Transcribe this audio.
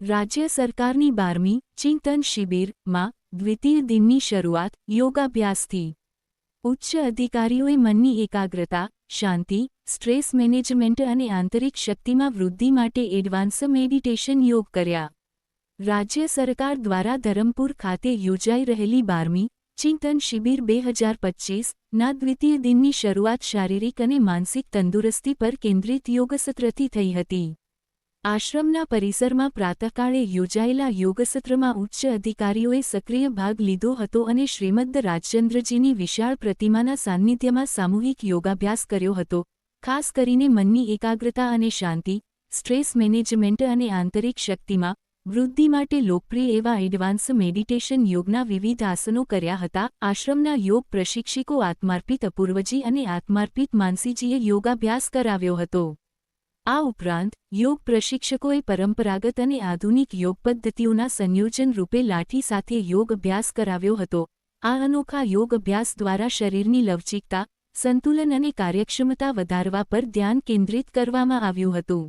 રાજ્ય સરકારની 12મી ચિંતન શિબિરમાં દ્વિતીય દિનની શરૂઆત યોગાભ્યાસથી। ઉચ્ચ અધિકારીઓએ મનની એકાગ્રતા, શાંતિ, સ્ટ્રેસ મેનેજમેન્ટ અને આંતરિક શક્તિમાં વૃદ્ધિ માટે એડવાન્સ મેડિટેશન યોગ કર્યા। રાજ્ય સરકાર દ્વારા ધરમપુર ખાતે યોજાઈ રહેલી 12મી ચિંતન શિબિર 2025ના દ્વિતીય દિનની શરૂઆત શારીરિક અને માનસિક તંદુરસ્તી પર કેન્દ્રિત યોગસત્રથી થઈ હતી। આશ્રમના પરિસરમાં પ્રાતઃકાળે યોજાયેલા યોગસત્રમાં ઉચ્ચ અધિકારીઓએ સક્રિય ભાગ લીધો હતો અને શ્રીમદ્ રાજચંદ્રજીની વિશાળ પ્રતિમાના સાન્નિધ્યમાં સામૂહિક યોગાભ્યાસ કર્યો હતો। ખાસ કરીને મનની એકાગ્રતા અને શાંતિ, સ્ટ્રેસ મેનેજમેન્ટ અને આંતરિક શક્તિમાં વૃદ્ધિ માટે લોકપ્રિય એવા એડવાન્સ મેડિટેશન યોગના વિવિધ આસનો કર્યા હતા। આશ્રમના યોગ પ્રશિક્ષકો આત્માર્પિત અપૂર્વજી અને આત્માર્પિત માનસીજીએ યોગાભ્યાસ કરાવ્યો હતો। આ ઉપરાંત યોગ પ્રશિક્ષકોએ પરંપરાગત અને આધુનિક યોગ પદ્ધતિઓના સંયોજન રૂપે લાઠી સાથે યોગ અભ્યાસ કરાવ્યો હતો। આ અનોખા યોગ અભ્યાસ દ્વારા શરીરની લવચિકતા, સંતુલન અને કાર્યક્ષમતા વધારવા પર ધ્યાન કેન્દ્રિત કરવામાં આવ્યું હતું।